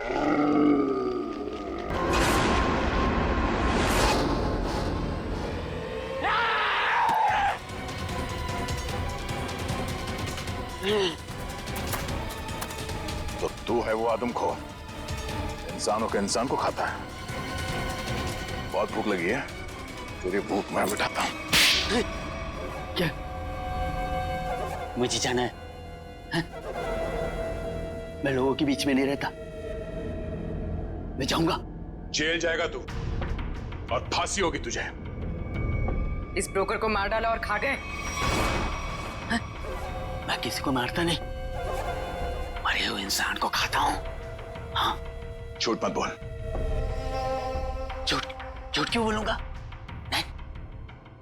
तो तू है वो आदमखोर, इंसानों के इंसान को खाता है। बहुत भूख लगी है, तेरी भूख मैं मिटाता हूं। क्या मुझे जाना है? हा? मैं लोगों के बीच में नहीं रहता, मैं जाऊंगा। जेल जाएगा तू और फांसी होगी तुझे। इस ब्रोकर को मार डाला और खा गए। मैं किसी को मारता नहीं, मरे हुए इंसान को खाता हूं। हाँ, झूठ मत बोल। झूठ झूठ क्यों बोलूंगा? नहीं,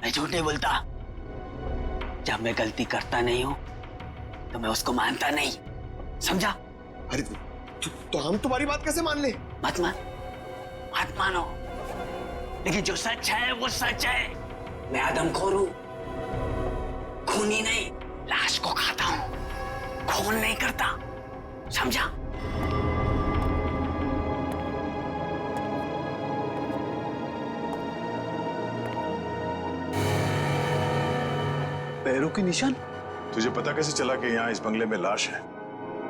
मैं झूठ नहीं बोलता। जब मैं गलती करता नहीं हूं तो मैं उसको मानता नहीं, समझा? अरे तो हम तुम्हारी बात कैसे मान ले? मत मानो, लेकिन जो सच है वो सच है। मैं आदमखोर हूं, खूनी नहीं, लाश को खाता हूं, खून नहीं करता, समझा? पैरों के निशान? तुझे पता कैसे चला कि यहाँ इस बंगले में लाश है?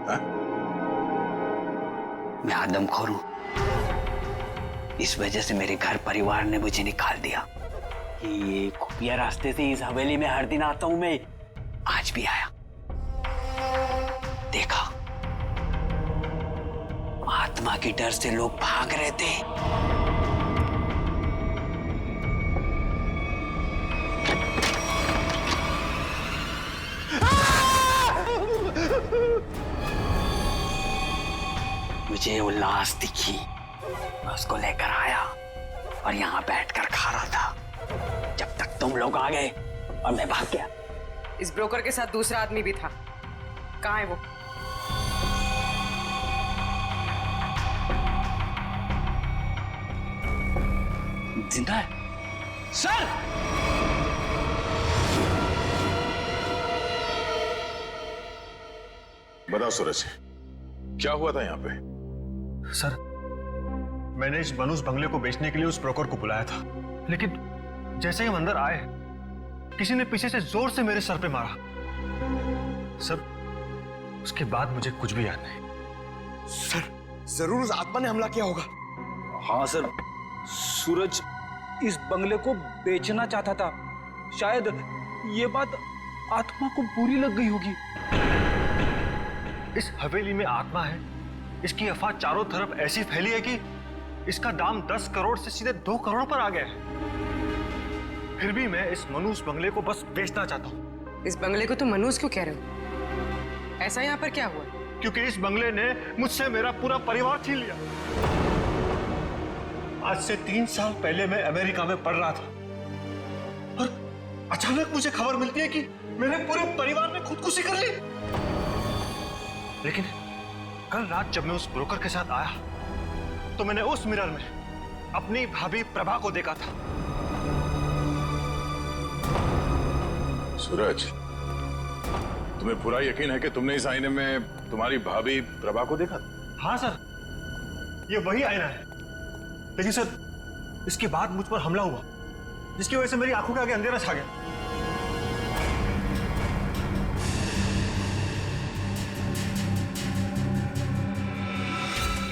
हा? मैं आदमखोर हूं, इस वजह से मेरे घर परिवार ने मुझे निकाल दिया। ये खुफिया रास्ते से इस हवेली में हर दिन आता हूं मैं, आज भी आया। देखा, आत्मा के डर से लोग भाग रहे थे। मुझे वो लाश दिखी, मैं उसको लेकर आया और यहां बैठकर खा रहा था जब तक तुम लोग आ गए और मैं भाग गया। इस ब्रोकर के साथ दूसरा आदमी भी था, कहाँ है वो? जिंदा है सर? बताओ सूरज, क्या हुआ था यहाँ पे? सर, मैंने इस बनूस बंगले को बेचने के लिए उस ब्रोकर को बुलाया था, लेकिन जैसे ही हम अंदर आए किसी ने पीछे से जोर से मेरे सर पे मारा। सर, उसके बाद मुझे कुछ भी याद नहीं। सर, जरूर उस आत्मा ने हमला किया होगा। हाँ सर, सूरज इस बंगले को बेचना चाहता था। शायद ये बात आत्मा को बुरी लग गई होगी। इस हवेली में आत्मा है, इसकी अफवाह चारों तरफ ऐसी फैली है कि इसका दाम 10 करोड़ से सीधे 2 करोड़ पर आ गया है। फिर भी मैं इस मनूस बंगले को बस बेचना चाहता हूँ। इस बंगले को तुम मनूस क्यों कह रहे हो? ऐसा यहाँ पर क्या हुआ? क्योंकि इस बंगले ने मुझसे मेरा पूरा परिवार छीन लिया। आज से 3 साल पहले मैं अमेरिका में पढ़ रहा था और अचानक मुझे खबर मिलती है कि मेरे पूरे परिवार ने खुदकुशी कर ली। लेकिन कल रात जब मैं उस ब्रोकर के साथ आया तो मैंने उस मिरर में अपनी भाभी प्रभा को देखा था। सूरज, तुम्हें पूरा यकीन है कि तुमने इस आईने में तुम्हारी भाभी प्रभा को देखा? हाँ सर, ये वही आईना है। लेकिन सर, इसके बाद मुझ पर हमला हुआ जिसकी वजह से मेरी आंखों के आगे अंधेरा छा गया।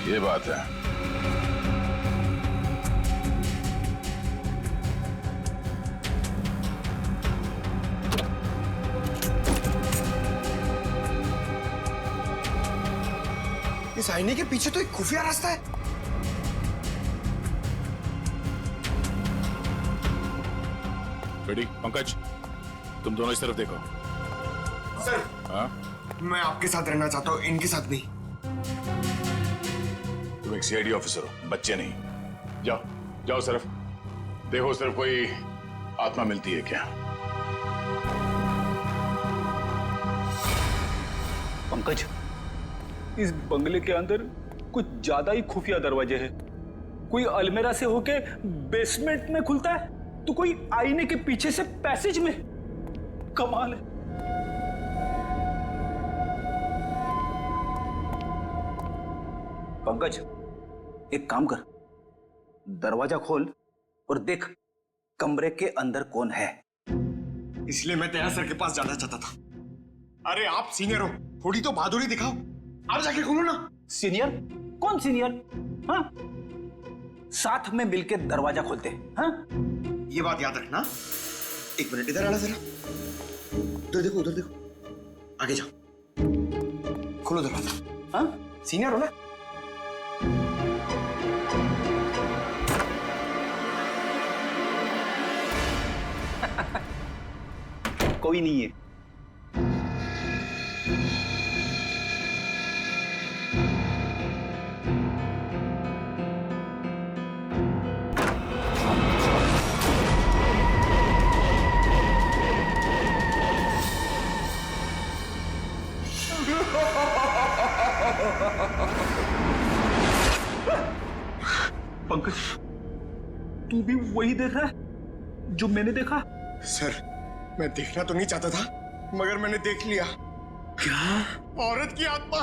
ये बात है। इस आईने के पीछे तो एक खुफिया रास्ता है। बेटी, पंकज, तुम दोनों इस तरफ देखो। सर, हाँ? मैं आपके साथ रहना चाहता हूँ, इनके साथ नहीं। तुम एक सीआईडी ऑफिसर हो, बच्चे नहीं। जाओ जाओ, सिर्फ देखो, सिर्फ कोई आत्मा मिलती है क्या। पंकज, इस बंगले के अंदर कुछ ज्यादा ही खुफिया दरवाजे हैं। कोई अलमेरा से होके बेसमेंट में खुलता है तो कोई आईने के पीछे से पैसेज में। कमाल है। पंकज, एक काम कर, दरवाजा खोल और देख कमरे के अंदर कौन है। इसलिए मैं तेरा सर के पास जाना चाहता था। अरे आप सीनियर हो, थोड़ी तो बहादुरी दिखाओ। आप जाके खोलो ना। सीनियर? कौन सीनियर? हाँ, साथ में मिलके दरवाजा खोलते हैं। हाँ, ये बात याद रखना। एक मिनट इधर आना जरा। उधर देखो, उधर देखो, आगे जाओ, खोलो दरवाजा। हाँ, सीनियर हो ना। कोई नहीं है। पंकज, तू भी वही देख रहा है जो मैंने देखा? सर, मैं देखना तो नहीं चाहता था, मगर मैंने देख लिया। क्या? औरत की आत्मा।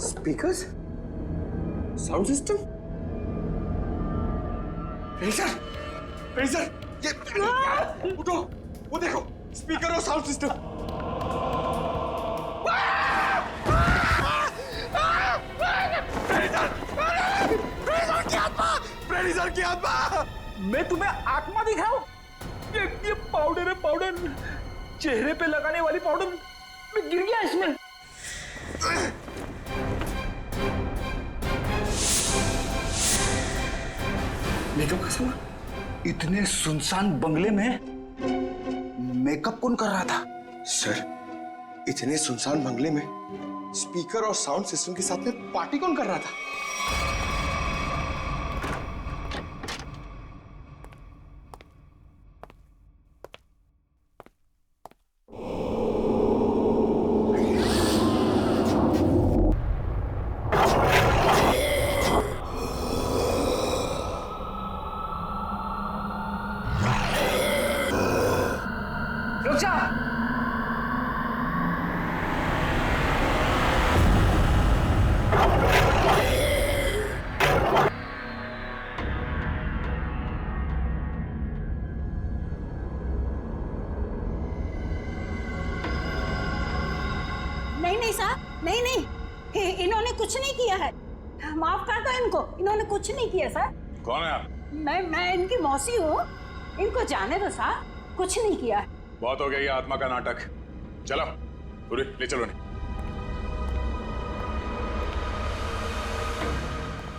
स्पीकर्स, साउंड सिस्टम, सर, ये उठो, वो देखो, स्पीकर और साउंड सिस्टम। प्रेडिसर की आत्मा। मैं तुम्हें आत्मा दिखाऊं? ये पाउडर है, पाउडर, चेहरे पे लगाने वाली पाउडर। मैं गिर गया इसमें। मेकअप का सामान? इतने सुनसान बंगले में मेकअप कौन कर रहा था? सर, इतने सुनसान बंगले में स्पीकर और साउंड सिस्टम के साथ में पार्टी कौन कर रहा था? रुक जा। नहीं साहब, नहीं, इन्होंने कुछ नहीं किया है। माफ कर दो इनको, इन्होंने कुछ नहीं किया सर। कौन है आप? मैं इनकी मौसी हूँ। इनको जाने दो साहब, कुछ नहीं किया है। बहुत हो गया ये आत्मा का नाटक। चलो पूरी ले चलो। नहीं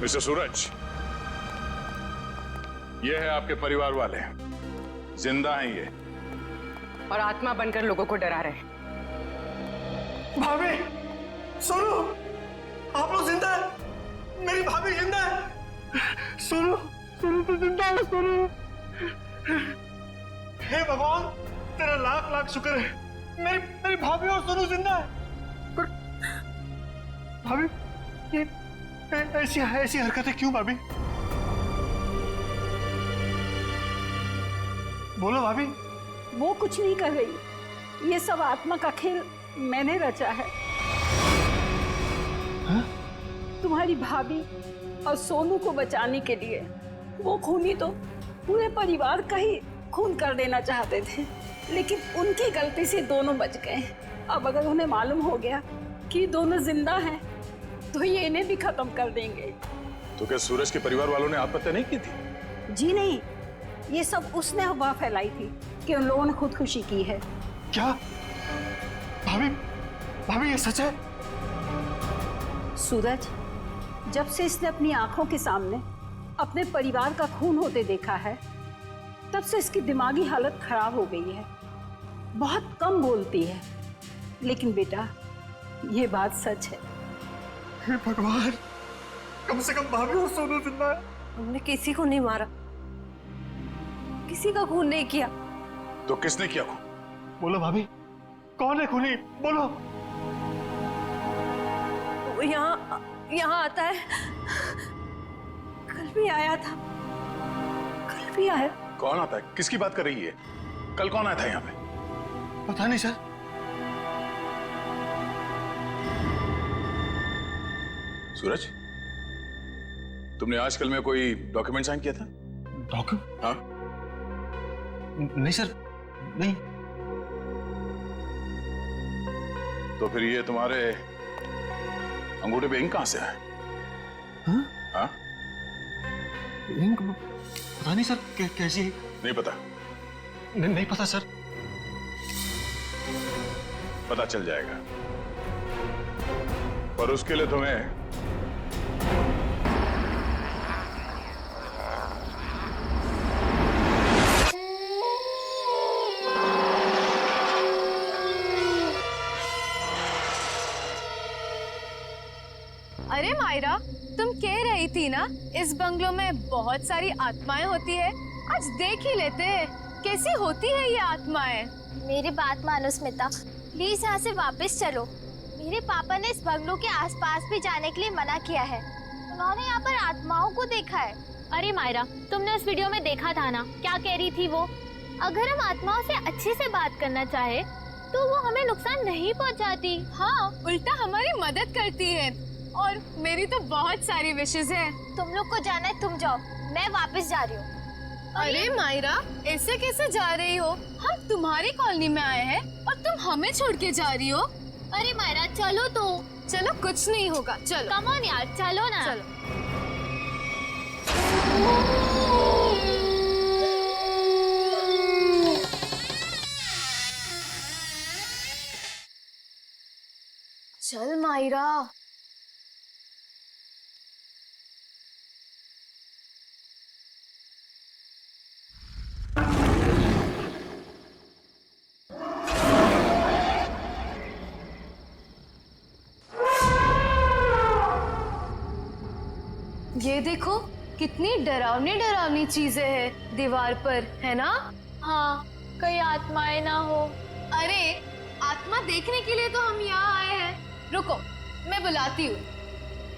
मिस्टर सूरज, ये है आपके परिवार वाले, जिंदा हैं ये, और आत्मा बनकर लोगों को डरा रहे हैं। भाभी, सुनो, आप लोग जिंदा है। मेरी भाभी जिंदा है। सुनो तो जिंदा है, सुनो। हे भगवान, तेरा लाख लाख शुक्र है। मेरी भाभी और सुनो जिंदा है। पर भाभी, ये ऐसी हरकतें क्यों भाभी? बोलो भाभी। वो कुछ नहीं कर रही। ये सब आत्मा का खेल मैंने रचा है। हा? तुम्हारी भाभी और सोनू को बचाने के लिए वो खूनी तो पूरे परिवार का ही खून कर देना चाहते थे, लेकिन उनकी गलती से दोनों बच गए। अब अगर उन्हें मालूम हो गया कि दोनों जिंदा हैं, तो ये इन्हें भी खत्म कर देंगे। तो क्या सूरज के परिवार वालों ने आत्महत्या नहीं की थी? जी नहीं, ये सब उसने अफवाह फैलाई थी कि उन लोगों ने खुदकुशी की है। क्या भाभी ये सच है? सूरज, जब से इसने अपनी आंखों के सामने अपने परिवार का खून होते देखा है, तब से इसकी दिमागी हालत खराब हो गई है। बहुत कम बोलती है, लेकिन बेटा ये बात सच है। हे भगवान, कम से कम भाभी और सोनू जिंदा है। हमने किसी को नहीं मारा, किसी का खून नहीं किया। तो किसने किया खून? बोलो भाभी, कौन है खूनी? बोलो। वो यहाँ आता है, कल भी आया था, कल भी आया। कौन आता है? किसकी बात कर रही है? कल कौन आया था यहाँ पे? पता नहीं सर। सूरज, तुमने आजकल में कोई डॉक्यूमेंट साइन किया था? डॉक्यूमेंट? हाँ? नहीं सर, नहीं। तो फिर ये तुम्हारे अंगूठे पे इंक कहां से है? हाँ? हाँ? इंक पता नहीं सर, कैसी है? नहीं पता? नहीं पता सर। पता चल जाएगा, पर उसके लिए तुम्हें अरे मायरा, तुम कह रही थी ना इस बंगलों में बहुत सारी आत्माएं होती है। आज देख ही लेते हैं कैसी होती है ये आत्माएं। मेरी बात मानो स्मिता, प्लीज यहाँ से वापस चलो। मेरे पापा ने इस बंगलों के आसपास भी जाने के लिए मना किया है। उन्होंने यहाँ पर आत्माओं को देखा है। अरे मायरा, तुमने उस वीडियो में देखा था ना, क्या कह रही थी वो? अगर हम आत्माओं से अच्छे से बात करना चाहे तो वो हमें नुकसान नहीं पहुँचाती। हाँ, उल्टा हमारी मदद करती है। और मेरी तो बहुत सारी विशेष है। तुम लोग को जाना है, तुम जाओ, मैं वापस जा रही हूँ। अरे मायरा, ऐसे कैसे जा रही हो? हम तुम्हारी कॉलोनी में आए हैं और तुम हमें छोड़ के जा रही हो। अरे मायरा चलो तो। चलो, कुछ नहीं होगा, चलो। कम ऑन यार, चलो ना। चलो। चल मायरा। ये देखो, कितनी डरावनी डरावनी चीजें हैं दीवार पर, है ना? हाँ, कहीं आत्माएं ना हो। अरे, आत्मा देखने के लिए तो हम यहाँ आए हैं। रुको, मैं बुलाती हूँ।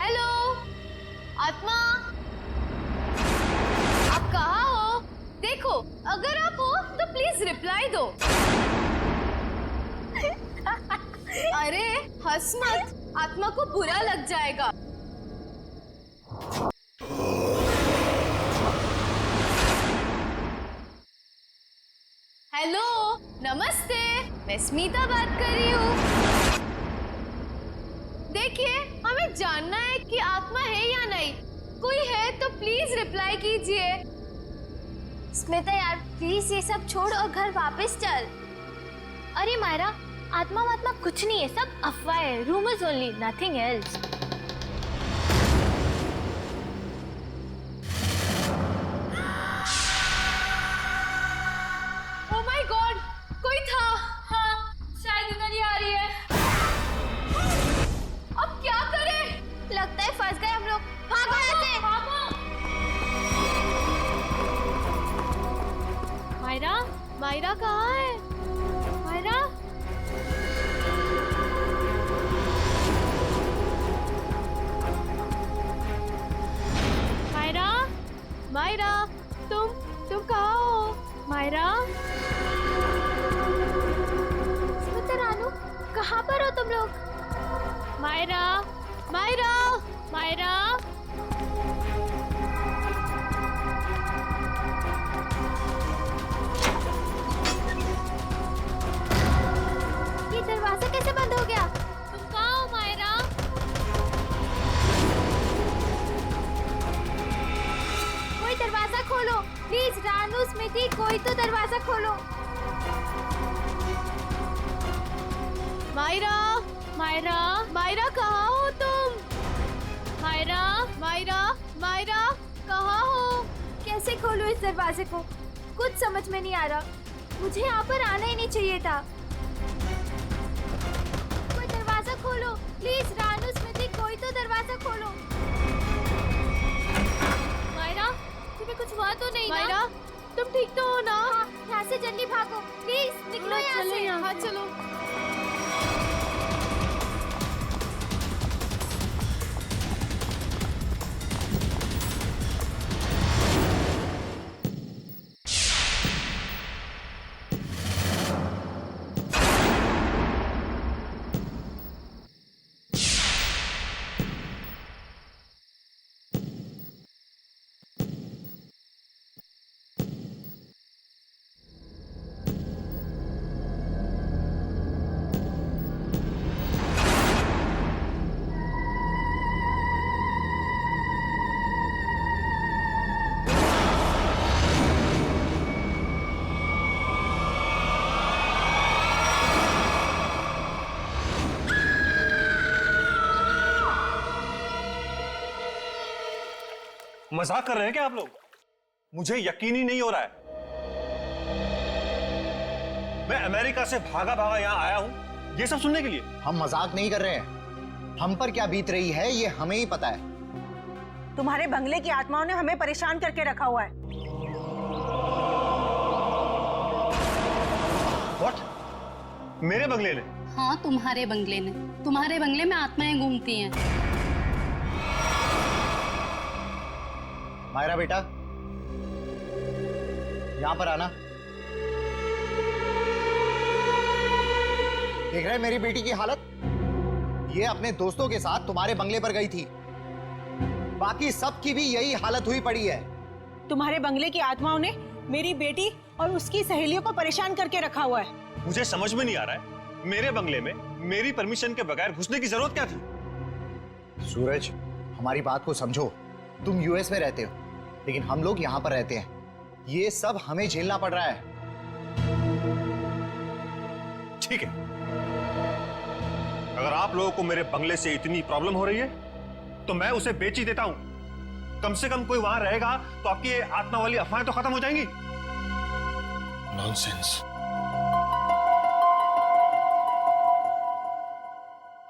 हेलो, आत्मा, आप कहाँ हो? देखो, अगर आप हो तो प्लीज रिप्लाई दो। अरे हंस मत, आत्मा को बुरा लग जाएगा। हेलो, नमस्ते, मैं स्मिता बात कर रही हूँ। देखिए, हमें जानना है कि आत्मा है या नहीं। कोई है तो प्लीज रिप्लाई कीजिए। स्मिता यार, प्लीज ये सब छोड़ और घर वापस चल। अरे मायरा, आत्मा वात्मा कुछ नहीं है, सब अफवाह है, rumours only, nothing else. Oh my God, कोई था। हाँ, शायद इधर ही आ रही है। अब क्या करें? लगता है फंस गए हम लोग। भागो यहाँ से। मायरा, मायरा कहाँ है? मायरा, मायरा, मायरा, तुम कहाँ हो? मायरा, स्मिता रानू, कहाँ पर हो तुम लोग? मायरा, मायरा, मायरा। ये दरवाजा कैसे बंद हो गया? तुम कहाँ हो मायरा? कोई दरवाजा खोलो प्लीज। रानू, स्मिति, कोई तो दरवाजा खोलो। मायरा, मायरा, मायरा कहाँ हो तुम? मायरा, मायरा, मायरा कहाँ हो? कैसे खोलूं इस दरवाजे को? कुछ समझ में नहीं आ रहा। मुझे यहाँ पर आना ही नहीं चाहिए था। हाँ चलो। मजाक कर रहे हैं क्या आप लोग? मुझे यकीन ही नहीं हो रहा है। मैं अमेरिका से भागा भागा यहां आया हूं ये सब सुनने के लिए। हम मजाक नहीं कर रहे हैं। हम पर क्या बीत रही है ये हमें ही पता है। तुम्हारे बंगले की आत्माओं ने हमें परेशान करके रखा हुआ है। What? मेरे बंगले ने? हाँ, तुम्हारे बंगले ने। तुम्हारे बंगले में आत्माएं घूमती हैं। मायरा बेटा, यहां पर आना। देख रहे हैं मेरी बेटी की हालत? ये अपने दोस्तों के साथ तुम्हारे बंगले पर गई थी। बाकी सबकी भी यही हालत हुई पड़ी है। तुम्हारे बंगले की आत्माओं ने मेरी बेटी और उसकी सहेलियों को परेशान करके रखा हुआ है। मुझे समझ में नहीं आ रहा है, मेरे बंगले में मेरी परमिशन के बगैर घुसने की जरूरत क्या थी? सूरज, हमारी बात को समझो। तुम यूएस में रहते हो, लेकिन हम लोग यहां पर रहते हैं। ये सब हमें झेलना पड़ रहा है। ठीक है, अगर आप लोगों को मेरे बंगले से इतनी प्रॉब्लम हो रही है तो मैं उसे बेच ही देता हूं। कम से कम कोई वहां रहेगा तो आपकी ये आत्मा वाली अफवाहें तो खत्म हो जाएंगी। नॉनसेंस।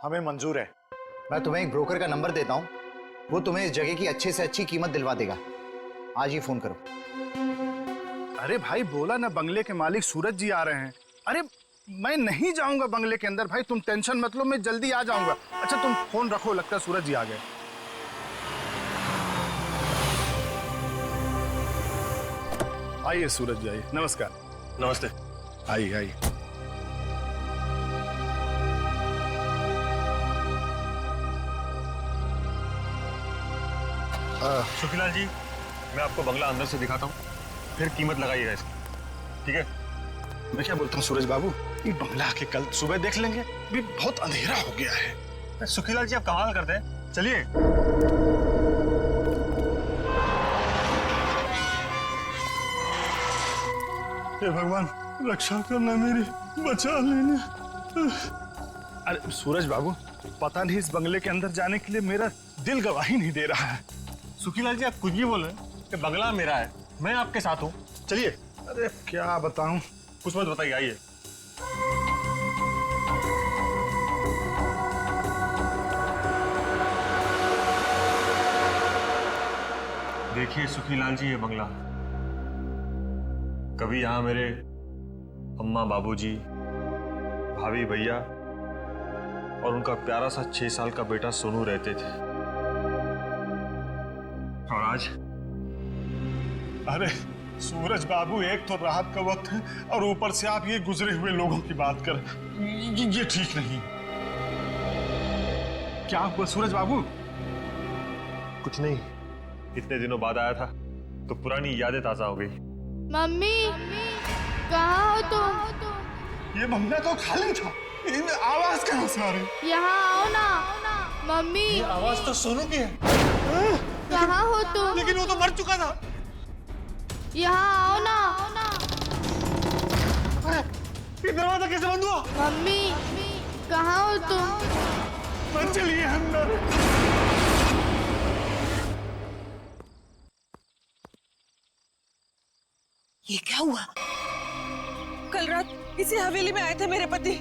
हमें मंजूर है। मैं तुम्हें एक ब्रोकर का नंबर देता हूं, वो तुम्हें इस जगह की अच्छे से अच्छी कीमत दिलवा देगा। आज ही फोन करो। अरे भाई, बोला ना बंगले के मालिक सूरज जी आ रहे हैं। अरे मैं नहीं जाऊंगा बंगले के अंदर भाई, तुम टेंशन मत लो, मैं जल्दी आ जाऊंगा। अच्छा तुम फोन रखो, लगता है सूरज जी आ गए। आइए सूरज जी, आइए। नमस्कार। नमस्ते। आइए आइए। सुखीलाल जी, मैं आपको बंगला अंदर से दिखाता हूँ, फिर कीमत लगाइएगा इसकी, ठीक है? मैं क्या बोलता हूँ सूरज बाबू, ये बंगला आके कल सुबह देख लेंगे, भी बहुत अंधेरा हो गया है। सुखीलाल जी आप कमाल करते हैं, चलिए। हे भगवान, रक्षा करना मेरी, बचा लेना। अरे सूरज बाबू, पता नहीं इस बंगले के अंदर जाने के लिए मेरा दिल गवाही नहीं दे रहा है। सुखीलाल जी आप कुछ भी बोले कि बंगला मेरा है, मैं आपके साथ हूँ, चलिए। अरे क्या बताऊं, कुछ मत बताइए, आइए। देखिए सुखीलाल जी, ये बंगला, कभी यहाँ मेरे अम्मा बाबूजी, भाभी भैया और उनका प्यारा सा 6 साल का बेटा सोनू रहते थे। और आज? अरे सूरज बाबू, एक तो रात का वक्त है और ऊपर से आप ये गुजरे हुए लोगों की बात कर, ये ठीक नहीं। क्या हुआ सूरज बाबू? कुछ नहीं, इतने दिनों बाद आया था तो पुरानी यादें ताजा हो गई। मम्मी, कहाँ हो तुम? ये बंगला तो खाली था, आवाज कहाँ से आ रही? यहाँ आओ ना। मम्मी, ये आवाज तो सोनू की है। कहाँ हो तुम? लेकिन वो तो मर चुका था। यहाँ आओ ना। ये दरवाजा कैसे बंद हुआ? मम्मी, कहाँ हो तुम? मत चलिए अंदर। ये क्या हुआ? कल रात इसी हवेली में आए थे मेरे पति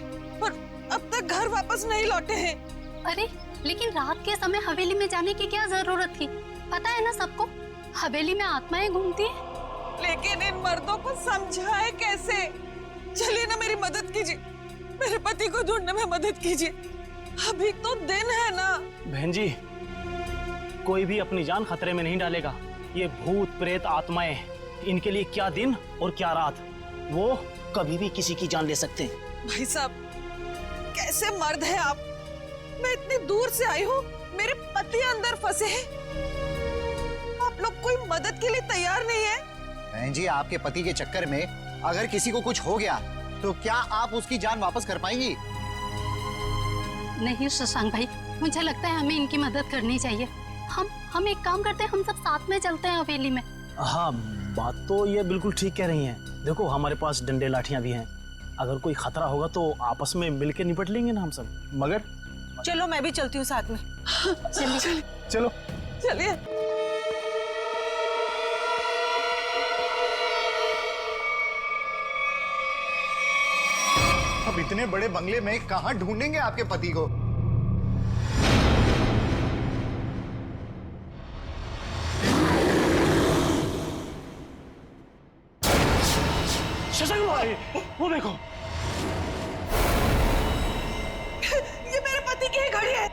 और अब तक घर वापस नहीं लौटे हैं। अरे लेकिन रात के समय हवेली में जाने की क्या जरूरत थी? पता है ना सबको, हवेली में आत्माएं घूमती हैं। लेकिन इन मर्दों को समझाए कैसे? चलिए ना, मेरी मदद कीजिए। मेरे पति को ढूंढने में मदद कीजिए। अभी तो दिन है ना। बहन जी, कोई भी अपनी जान खतरे में नहीं डालेगा। ये भूत प्रेत आत्माएं, इनके लिए क्या दिन और क्या रात, वो कभी भी किसी की जान ले सकते हैं। भाई साहब, कैसे मर्द है आप? मैं इतनी दूर से आई हूँ, मेरे पति अंदर फंसे हैं, आप लोग कोई मदद के लिए तैयार नहीं है? बहन जी, आपके पति के चक्कर में अगर किसी को कुछ हो गया तो क्या आप उसकी जान वापस कर पाएंगी? नहीं शशांक भाई, मुझे लगता है हमें इनकी मदद करनी चाहिए। हम एक काम करते हैं, हम सब साथ में चलते हैं हवेली में। हाँ, बात तो ये बिल्कुल ठीक कह रही हैं। देखो, हमारे पास डंडे लाठियां भी हैं। अगर कोई खतरा होगा तो आपस में मिलके निपट लेंगे ना हम सब। मगर चलो, मैं भी चलती हूँ साथ में। चलिए चलो चलिए। अब इतने बड़े बंगले में कहाँ ढूंढेंगे आपके पति को? शशांक भाई, वो देखो, ये मेरे पति की ही घड़ी है।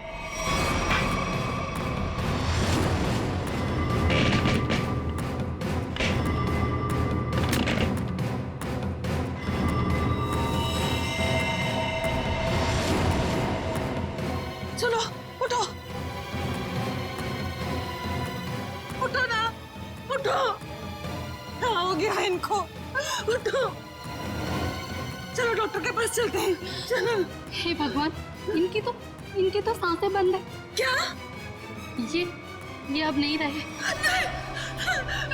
चलो उठो, उठो ना, उठो। क्या हो गया इनको? उठो, चलो डॉक्टर के पास चलते हैं। चलो। हे भगवान, इनकी तो सांसें बंद है। क्या? ये अब नहीं रहे। नहीं,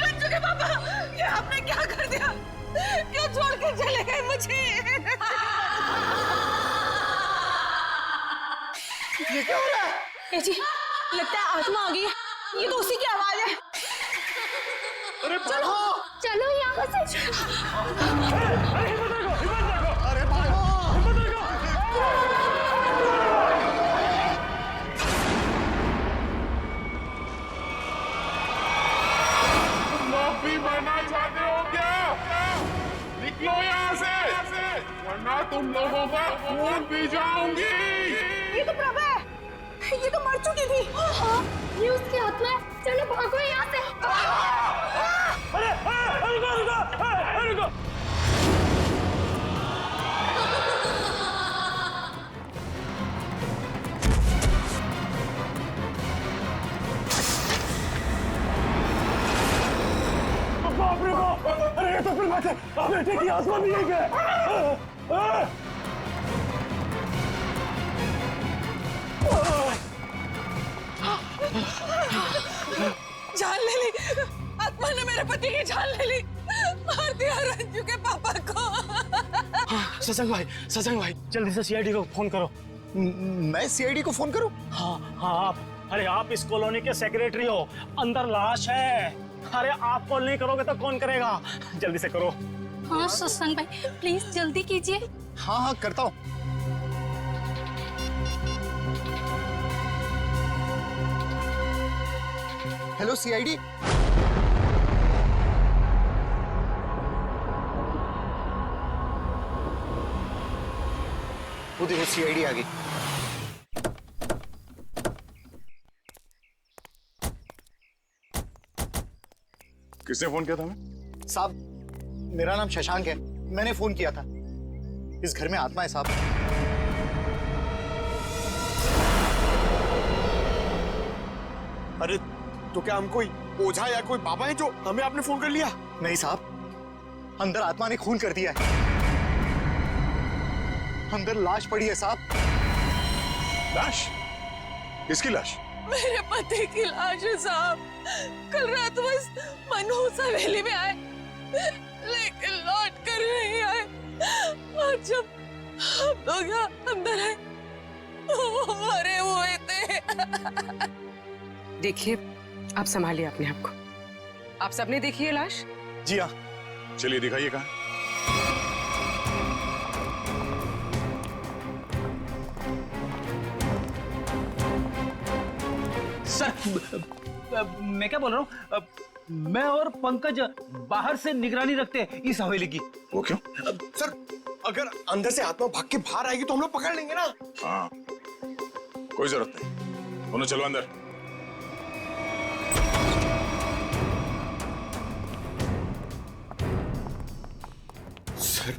रंजू के पापा, ये आपने क्या कर दिया? क्यों छोड़ कर चले गए मुझे? ये क्या हो रहा है? जी, लगता है आत्मा आ गई है। ये तो उसी की आवाज है। अरे चलो चलो यहाँ से। अरे भागो! माफी मांगना चाहते हो क्या? निकलो यहाँ से, वरना तुम लोगों का खून पी जाऊंगी। ये तो प्रभा है, ये तो मर चुकी थी। हाँ, ये उसकी आत्मा है। चलो भागो यहाँ से। रुको। बाप रे बाप! अरे ये तो फिर बात है, अब बेटे की आत्मा भी एक है। जान ले ली, आत्मा ने मेरे पति की जान ले ली। मार दिया रंजू के पापा को। शशांक भाई, जल्दी से सीआईडी को फोन करो। मैं सीआईडी को फोन करूं? हाँ, अरे आप इस कॉलोनी के सेक्रेटरी हो, अंदर लाश है। अरे आप कॉल नहीं करोगे तो कौन करेगा? जल्दी से करो। हाँ शशांक भाई, प्लीज जल्दी कीजिए। हाँ, करता हूँ। Hello CID. वो देखो, सीआईडी आ गई। किसने फोन किया था हमें? साहब, मेरा नाम शशांक है, मैंने फोन किया था। इस घर में आत्मा है साहब। अरे तो क्या हम कोई ओझा या कोई बाबा है जो हमें आपने फोन कर लिया? नहीं साहब, अंदर आत्मा ने खून कर दिया है। अंदर लाश पड़ी है साहब। लाश? किसकी लाश? मेरे पति की लाश है साहब। कल रात बस मनहूस हवेली में आए, लेकिन लौट कर नहीं आए। और जब हम लोग यहाँ अंदर आए, वो मरे हुए थे। देखिए, आप संभालिए अपने आप को। आप सबने देखी है लाश? जी हाँ। चलिए दिखाइए कहाँ। सर, मैं क्या बोल रहा हूँ, मैं और पंकज बाहर से निगरानी रखते हैं इस हवेली की। वो क्यों? सर, अगर अंदर से आत्मा भाग के बाहर आएगी तो हम लोग पकड़ लेंगे ना। हाँ, कोई जरूरत नहीं, दोनों चलो अंदर। सर,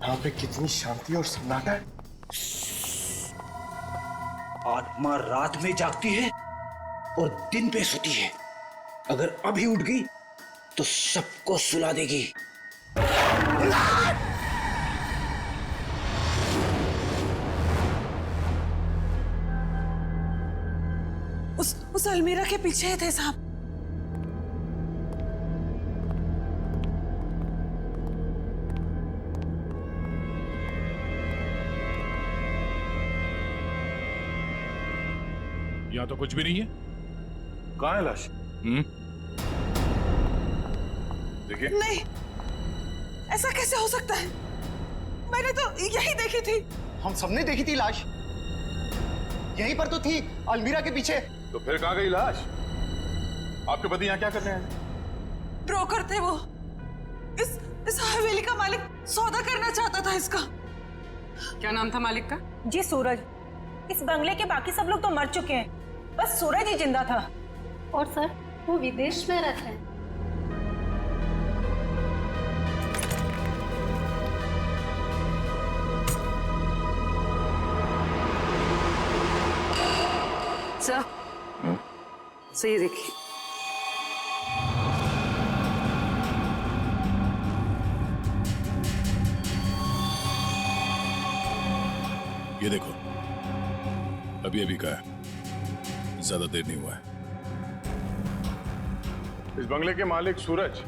यहाँ पे कितनी शांति और सन्नाटा है। आत्मा रात में जागती है और दिन पे सोती है। अगर अभी उठ गई तो सबको सुला देगी। उस अलमीरा के पीछे थे साहब। यहाँ तो कुछ भी नहीं है। कहाँ है लाश? देखिए। नहीं, ऐसा कैसे हो सकता है? मैंने तो यही देखी थी। हम सबने देखी थी लाश, यहीं पर तो थी, अलमीरा के पीछे। तो फिर कहाँ गई लाश? आपके पति यहाँ क्या कर रहे हैं? ब्रोकर थे वो। इस हवेली का मालिक सौदा करना चाहता था इसका। क्या नाम था मालिक का? जी सूरज। इस बंगले के बाकी सब लोग तो मर चुके हैं, बस सूरज ही जिंदा था। और सर, वो विदेश में रहते हैं। सर, सही देखिए। ये देखो, अभी का है, ज्यादा देर नहीं हुआ है। इस बंगले के मालिक सूरज,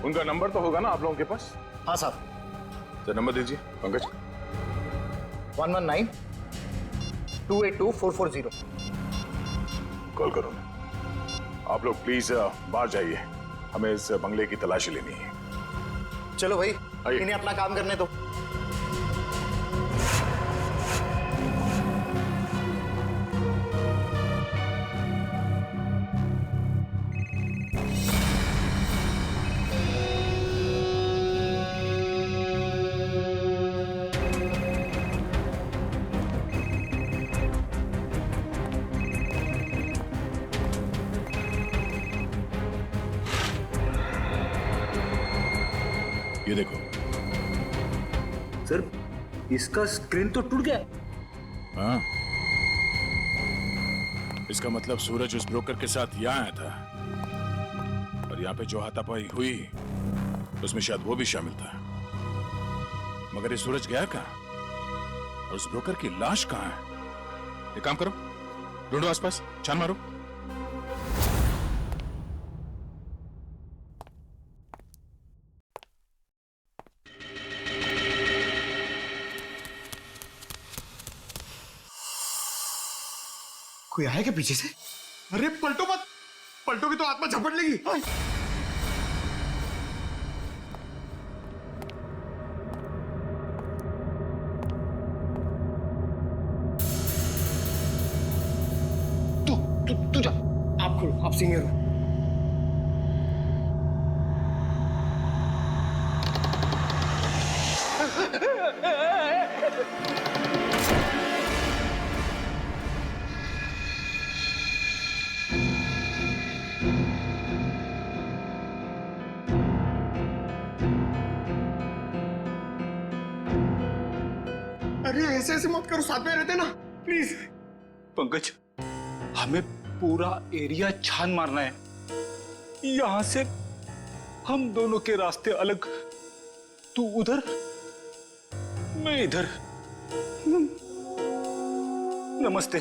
उनका नंबर तो होगा ना आप लोगों के पास? हाँ साहब। तो नंबर दीजिए पंकज। 119-282-440। कॉल करो। आप लोग प्लीज बाहर जाइए, हमें इस बंगले की तलाशी लेनी है। चलो भाई, इन्हें अपना काम करने दो। ये देखो सर, इसका स्क्रीन तो टूट गया। हाँ, इसका मतलब सूरज उस ब्रोकर के साथ यहाँ आया था और यहाँ पे जो हाथापाई हुई उसमें शायद वो भी शामिल था। मगर ये सूरज गया कहाँ और उस ब्रोकर की लाश कहाँ है? एक काम करो, ढूंढो आसपास, छान मारो। कोई आएगा पीछे से? अरे पलटो मत, पलटोगे तो आत्मा झपट लेगी। तू जा, आप खोलो, आप सीनियर हो। अरे ऐसे मत करो, साथ में रहते ना प्लीज। पंकज, हमें पूरा एरिया छान मारना है। यहां से हम दोनों के रास्ते अलग, तू उधर मैं इधर। नमस्ते।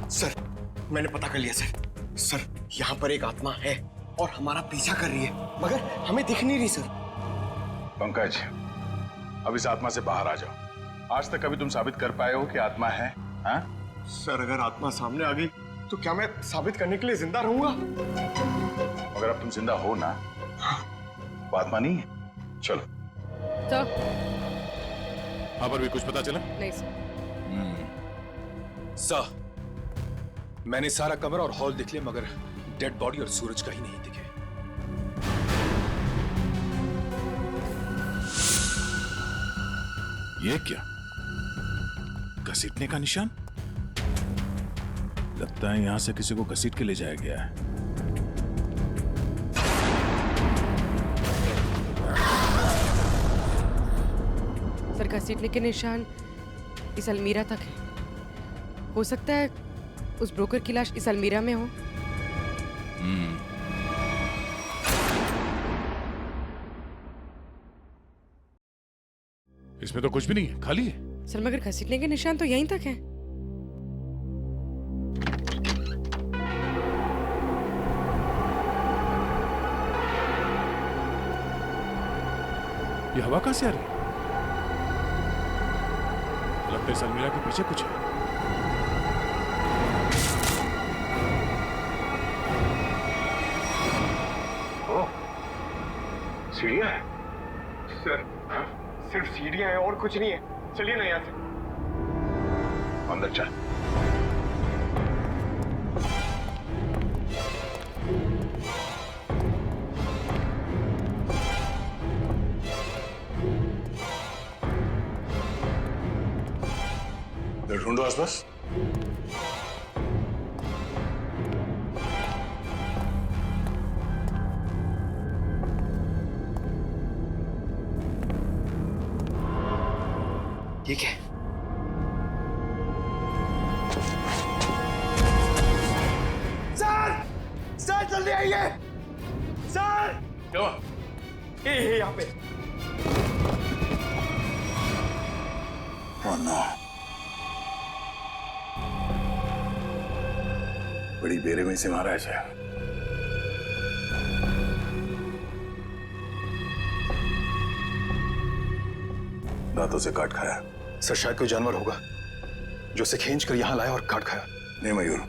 सर, मैंने पता कर लिया सर। सर, यहाँ पर एक आत्मा है और हमारा पीछा कर रही है, मगर हमें दिख नहीं रही सर। पंकज, अब इस आत्मा से बाहर आ जाओ। आज तक कभी तुम साबित कर पाए हो कि आत्मा है? हाँ? सर, अगर आत्मा सामने आ गई तो क्या मैं साबित करने के लिए जिंदा रहूंगा? अगर अब तुम जिंदा हो ना, वो आत्मा नहीं है। चलो। सर, वहां पर भी कुछ पता चला? नहीं सर। सर, मैंने सारा कमरा और हॉल देख लिया, मगर डेड बॉडी और सूरज कहीं नहीं दिखे। ये क्या? घसीटने का निशान? लगता है यहां से किसी को घसीट के ले जाया गया है। सर, घसीटने के निशान इस अलमीरा तक है। हो सकता है उस ब्रोकर की लाश इस अलमीरा में हो। इसमें तो कुछ भी नहीं है, खाली है। सर, मगर घसीटने के निशान तो यहीं तक हैं। ये हवा कहां से आ रही है? लगता है इस अलमीरा के पीछे कुछ है। सीढ़ियां है सर। सिर्फ सीढ़ियां हैं और कुछ नहीं है। चलिए ना यहाँ से। अंदर चल। ढूंढो आसपास। ये क्या है? सर! सर, जल्दी आइए! सर! क्यों? ये यहाँ पे। Oh no! बड़ी बेरहमी से मारा है शायद। दांतों से काट खाया। सर, शायद कोई जानवर होगा जो उसे खींच कर यहाँ लाया और काट खाया। नहीं मयूर,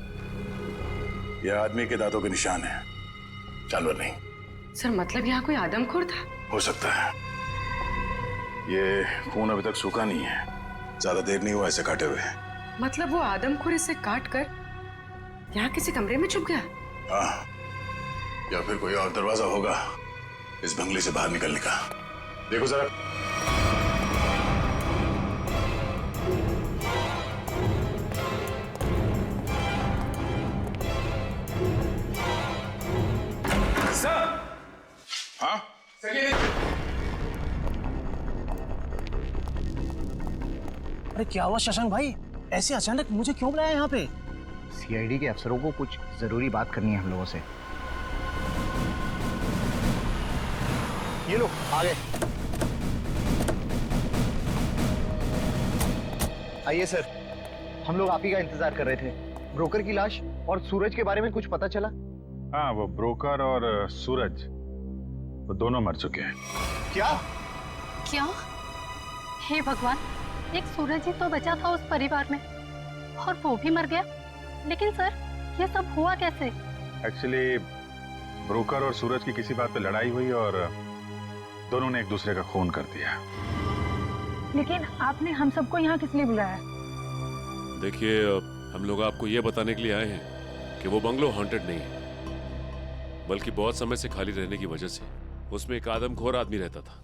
यह आदमी के दांतों के निशान है, जानवर नहीं। सर, मतलब यहाँ कोई आदमखोर था? हो सकता है। ये खून अभी तक सूखा नहीं है, ज्यादा देर नहीं हुआ ऐसे काटे हुए। मतलब वो आदमखोर इसे काट कर यहाँ किसी कमरे में छुप गया? हाँ, या फिर कोई और दरवाजा होगा इस बंगले से बाहर निकलने का। देखो जरा। हाँ? अरे क्या हुआ शशांक भाई? ऐसे अचानक मुझे क्यों बुलाया यहाँ पे? सीआईडी के अफसरों को कुछ जरूरी बात करनी है हम लोगों से। ये लो, आ गए। आइए सर, हम लोग आप ही का इंतजार कर रहे थे। ब्रोकर की लाश और सूरज के बारे में कुछ पता चला? हाँ, वो ब्रोकर और सूरज, वो दोनों मर चुके हैं। क्या? क्या? हे भगवान, एक सूरज ही तो बचा था उस परिवार में और वो भी मर गया। लेकिन सर, ये सब हुआ कैसे? एक्चुअली ब्रोकर और सूरज की किसी बात पे लड़ाई हुई और दोनों ने एक दूसरे का खून कर दिया। लेकिन आपने हम सबको यहाँ किस लिए बुलाया? देखिए, हम लोग आपको ये बताने के लिए आए हैं कि वो बंगलो हॉन्टेड नहीं है, बल्कि बहुत समय से खाली रहने की वजह से उसमें एक आदमखोर आदमी रहता था।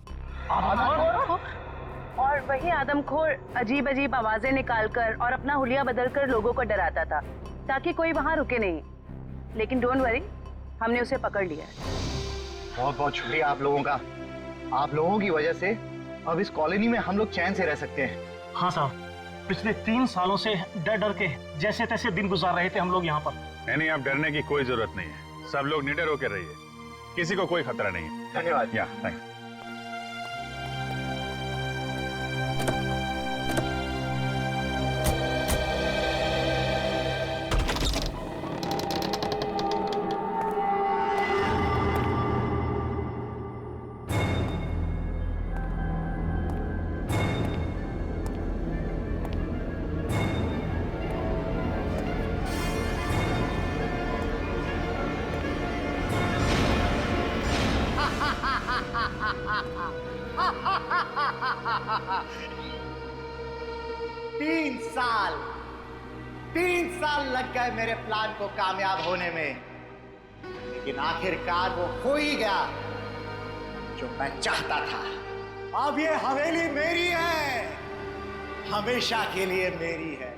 और वही आदमखोर अजीब अजीब आवाजें निकालकर और अपना हुलिया बदलकर लोगों को डराता था ताकि कोई वहां रुके नहीं। लेकिन डोंट वरी, हमने उसे पकड़ लिया। बहुत बहुत शुक्रिया आप लोगों का। आप लोगों की वजह से अब इस कॉलोनी में हम लोग चैन से रह सकते हैं। हाँ साहब, पिछले 3 सालों से डर डर के जैसे तैसे दिन गुजार रहे थे हम लोग यहाँ पर। नहीं, अब डरने की कोई जरूरत नहीं है। सब लोग निडर होकर रहिए, किसी को कोई खतरा नहीं है। धन्यवाद। या, थैंक यू। तीन साल लग गए मेरे प्लान को कामयाब होने में, लेकिन आखिरकार वो हो ही गया जो मैं चाहता था। अब ये हवेली मेरी है, हमेशा के लिए मेरी है।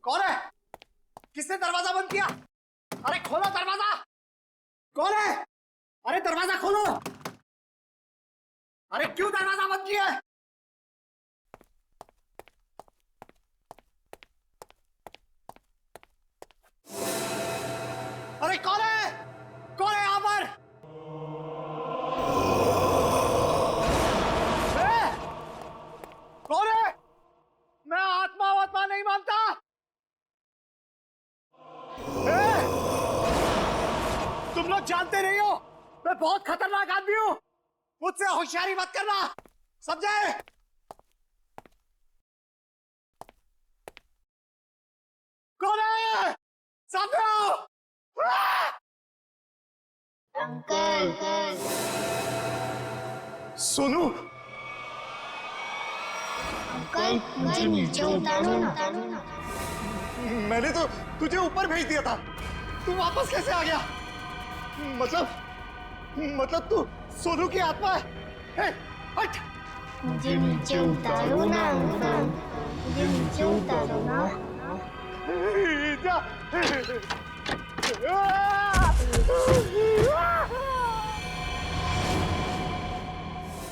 कौन है? किसने दरवाजा बंद किया? अरे खोलो दरवाजा! कौन है? अरे दरवाजा खोलो! अरे क्यों दरवाजा बंद किया है? अरे कौन है? कौन है यहां पर? कौन है? मैं आत्मा नहीं मानता। तुम लोग जानते नहीं हो मैं बहुत खतरनाक आदमी हूं, मुझसे होशियारी मत करना, समझे? कौन है? सामने आओ। अंकल। सोनू, अंकल मुझे नीचे उतारो ना। मैंने तो तुझे ऊपर भेज दिया था, तू वापस कैसे आ गया? मतलब तू सोनू की आत्मा है? हट! मुझे नीचे उतारो ना अंकल, मुझे नीचे उतारो ना। जा!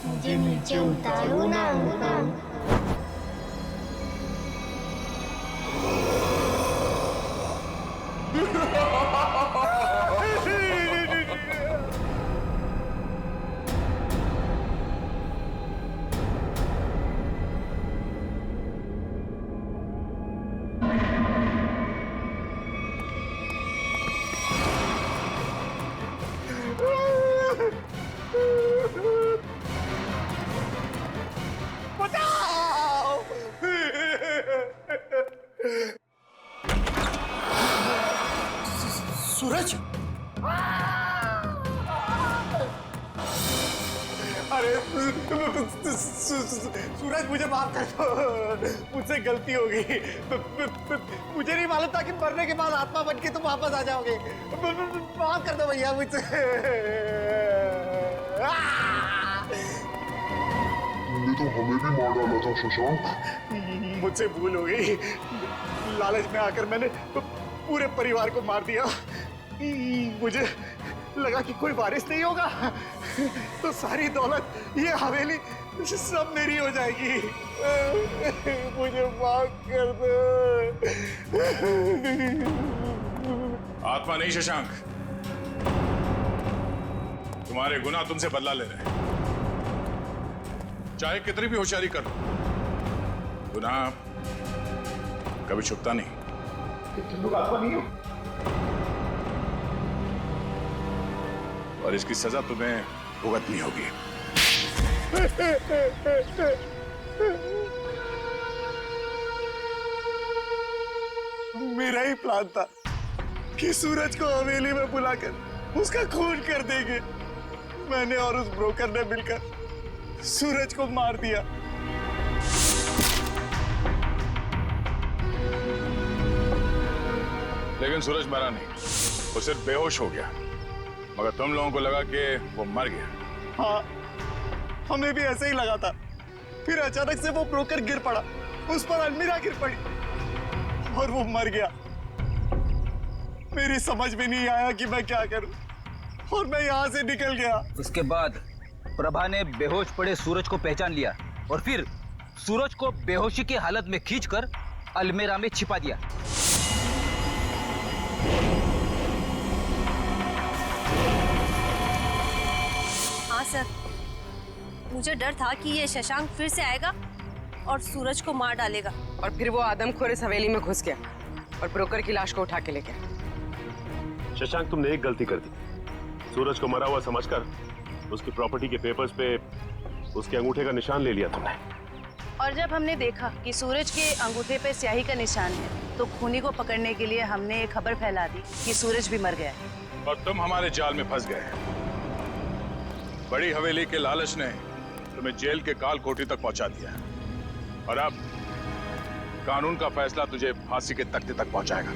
मुझे नीचे उतारो ना अंकल। सूरज! अरे सूरज मुझे माफ कर दो, मुझसे गलती हो गई। मुझे नहीं मालूम था कि मरने के बाद आत्मा बन के तुम वापस आ जाओगे। माफ कर दो भैया मुझसे। तुमने तो हमें भी मार डाला था शशांक। मुझसे भूल हो गई, लालच में आकर मैंने पूरे परिवार को मार दिया। मुझे लगा कि कोई वारिस नहीं होगा तो सारी दौलत, ये हवेली सब मेरी हो जाएगी। मुझे माफ कर दो। आत्मा नहीं शशांक, तुम्हारे गुनाह तुमसे बदला ले रहे हैं। चाहे कितनी भी होशियारी कर लो, गुनाह कभी छुपता नहीं। तुम लोग आत्मा नहीं हो और इसकी सजा तुम्हें भुगतनी होगी। मेरा ही प्लान था कि सूरज को हवेली में बुलाकर उसका खून कर देंगे। मैंने और उस ब्रोकर ने मिलकर सूरज को मार दिया। लेकिन सूरज मरा नहीं, वो सिर्फ बेहोश हो गया, मगर तुम लोगों को लगा कि वो मर गया। हाँ, हमें भी ऐसे ही लगा था। फिर अचानक से वो ब्रोकर गिर पड़ा, उस पर अलमीरा गिर पड़ी और वो मर गया। मेरी समझ में नहीं आया कि मैं क्या करूं और मैं यहाँ से निकल गया। इसके बाद प्रभा ने बेहोश पड़े सूरज को पहचान लिया और फिर सूरज को बेहोशी की हालत में खींचकर अलमीरा में छिपा दिया। हाँ सर, मुझे डर था कि ये शशांक फिर से आएगा और सूरज को मार डालेगा। और फिर वो आदमखोर इस हवेली में घुस गया और ब्रोकर की लाश को उठा के ले गया। शशांक, तुमने एक गलती कर दी। सूरज को मरा हुआ समझकर उसकी प्रॉपर्टी के पेपर्स पे उसके अंगूठे का निशान ले लिया तुमने। और जब हमने देखा कि सूरज के अंगूठे पे स्याही का निशान है तो खूनी को पकड़ने के लिए हमने एक खबर फैला दी कि सूरज भी मर गया है। और तुम हमारे जाल में फंस गए। बड़ी हवेली के लालच ने तुम्हें जेल के काल कोठरी तक पहुंचा दिया और अब कानून का फैसला तुझे फांसी के तख्ते तक पहुंचाएगा।